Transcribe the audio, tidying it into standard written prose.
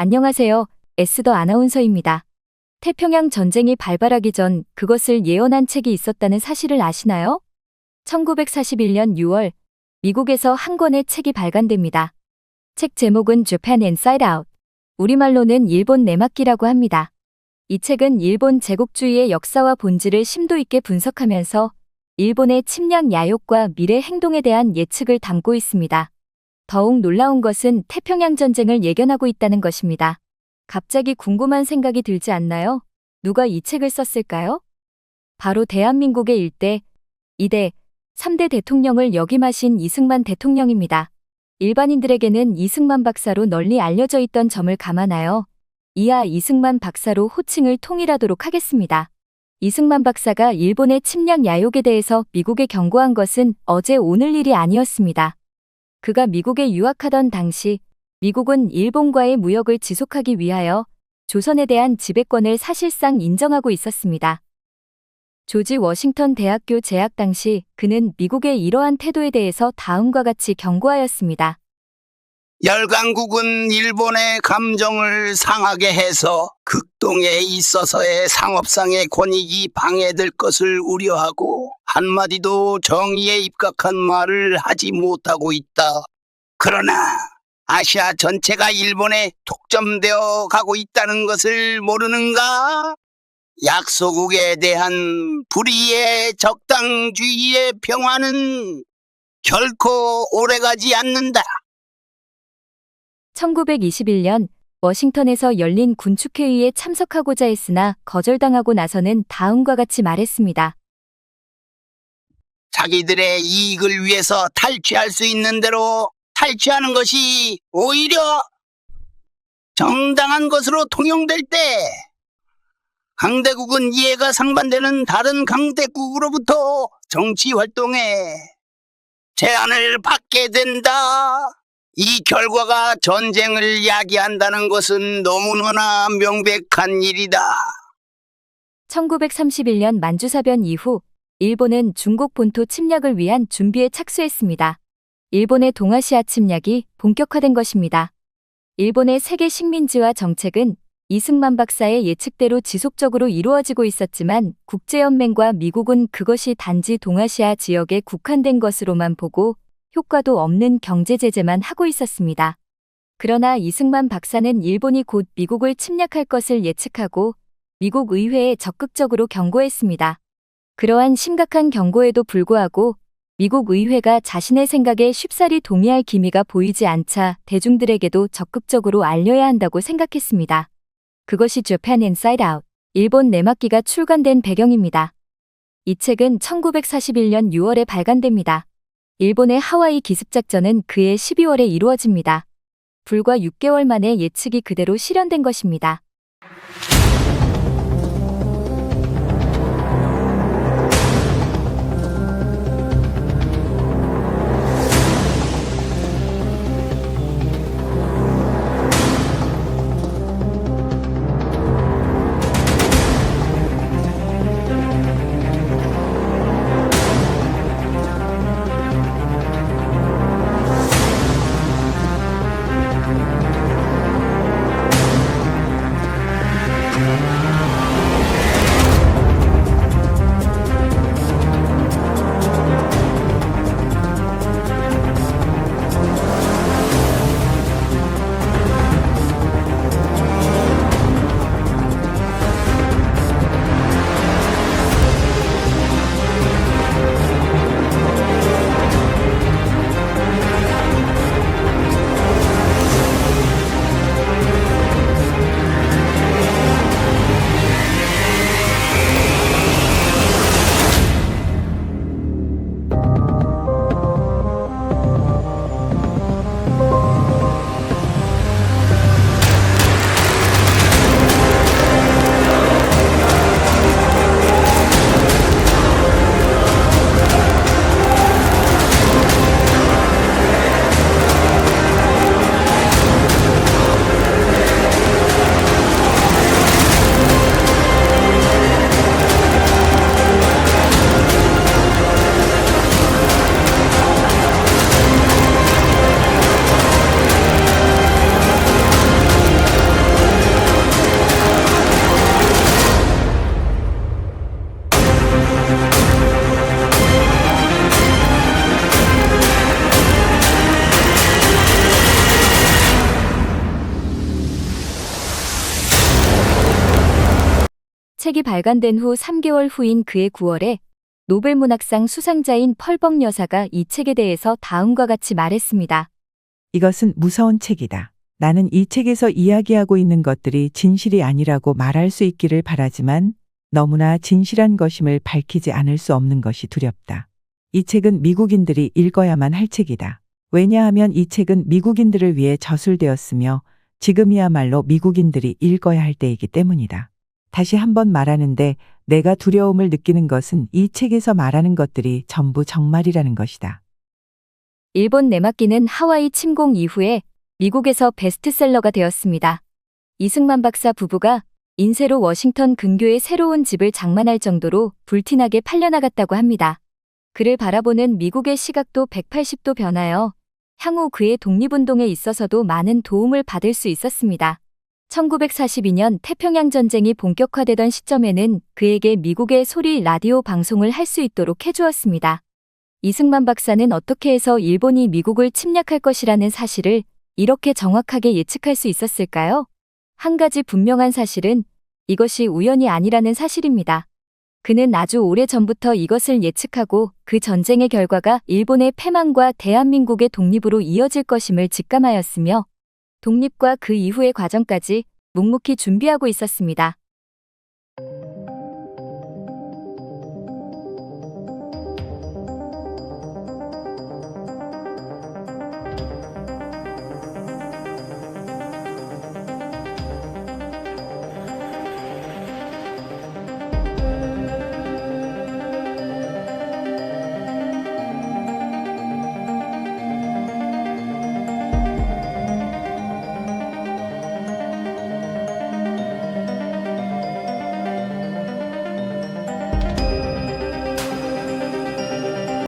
안녕하세요. 에스더 아나운서입니다. 태평양 전쟁이 발발하기 전 그것을 예언한 책이 있었다는 사실을 아시나요? 1941년 6월, 미국에서 한 권의 책이 발간됩니다. 책 제목은 Japan Inside Out, 우리말로는 일본 내막기라고 합니다. 이 책은 일본 제국주의의 역사와 본질을 심도 있게 분석하면서 일본의 침략 야욕과 미래 행동에 대한 예측을 담고 있습니다. 더욱 놀라운 것은 태평양 전쟁을 예견하고 있다는 것입니다. 갑자기 궁금한 생각이 들지 않나요? 누가 이 책을 썼을까요? 바로 대한민국의 1대, 2대, 3대 대통령을 역임하신 이승만 대통령입니다. 일반인들에게는 이승만 박사로 널리 알려져 있던 점을 감안하여 이하 이승만 박사로 호칭을 통일하도록 하겠습니다. 이승만 박사가 일본의 침략 야욕에 대해서 미국에 경고한 것은 어제 오늘 일이 아니었습니다. 그가 미국에 유학하던 당시 미국은 일본과의 무역을 지속하기 위하여 조선에 대한 지배권을 사실상 인정하고 있었습니다. 조지 워싱턴 대학교 재학 당시 그는 미국의 이러한 태도에 대해서 다음과 같이 경고하였습니다. 열강국은 일본의 감정을 상하게 해서 극동에 있어서의 상업상의 권익이 방해될 것을 우려하고 한마디도 정의에 입각한 말을 하지 못하고 있다. 그러나 아시아 전체가 일본에 독점되어 가고 있다는 것을 모르는가? 약소국에 대한 불의의 적당주의의 평화는 결코 오래가지 않는다. 1921년 워싱턴에서 열린 군축회의에 참석하고자 했으나 거절당하고 나서는 다음과 같이 말했습니다. 자기들의 이익을 위해서 탈취할 수 있는 대로 탈취하는 것이 오히려 정당한 것으로 통용될 때 강대국은 이해가 상반되는 다른 강대국으로부터 정치 활동에 제한을 받게 된다. 이 결과가 전쟁을 야기한다는 것은 너무나 명백한 일이다. 1931년 만주사변 이후 일본은 중국 본토 침략을 위한 준비에 착수했습니다. 일본의 동아시아 침략이 본격화된 것입니다. 일본의 세계 식민지화 정책은 이승만 박사의 예측대로 지속적으로 이루어지고 있었지만 국제연맹과 미국은 그것이 단지 동아시아 지역에 국한된 것으로만 보고 효과도 없는 경제 제재만 하고 있었습니다. 그러나 이승만 박사는 일본이 곧 미국을 침략할 것을 예측하고 미국 의회에 적극적으로 경고했습니다. 그러한 심각한 경고에도 불구하고 미국 의회가 자신의 생각에 쉽사리 동의할 기미가 보이지 않자 대중들에게도 적극적으로 알려야 한다고 생각했습니다. 그것이 Japan Inside Out, 일본 내막기가 출간된 배경입니다. 이 책은 1941년 6월에 발간됩니다. 일본의 하와이 기습작전은 그해 12월에 이루어집니다. 불과 6개월 만에 예측이 그대로 실현된 것입니다. 책이 발간된 후 3개월 후인 그해 9월에 노벨문학상 수상자인 펄벅 여사가 이 책에 대해서 다음과 같이 말했습니다. 이것은 무서운 책이다. 나는 이 책에서 이야기하고 있는 것들이 진실이 아니라고 말할 수 있기를 바라지만 너무나 진실한 것임을 밝히지 않을 수 없는 것이 두렵다. 이 책은 미국인들이 읽어야만 할 책이다. 왜냐하면 이 책은 미국인들을 위해 저술되었으며 지금이야말로 미국인들이 읽어야 할 때이기 때문이다. 다시 한번 말하는데 내가 두려움을 느끼는 것은 이 책에서 말하는 것들이 전부 정말이라는 것이다. 일본 내막기는 하와이 침공 이후에 미국에서 베스트셀러가 되었습니다. 이승만 박사 부부가 인쇄로 워싱턴 근교에 새로운 집을 장만할 정도로 불티나게 팔려나갔다고 합니다. 그를 바라보는 미국의 시각도 180도 변하여 향후 그의 독립운동에 있어서도 많은 도움을 받을 수 있었습니다. 1942년 태평양 전쟁이 본격화되던 시점에는 그에게 미국의 소리 라디오 방송을 할 수 있도록 해주었습니다. 이승만 박사는 어떻게 해서 일본이 미국을 침략할 것이라는 사실을 이렇게 정확하게 예측할 수 있었을까요? 한 가지 분명한 사실은 이것이 우연이 아니라는 사실입니다. 그는 아주 오래 전부터 이것을 예측하고 그 전쟁의 결과가 일본의 패망과 대한민국의 독립으로 이어질 것임을 직감하였으며 독립과 그 이후의 과정까지 묵묵히 준비하고 있었습니다.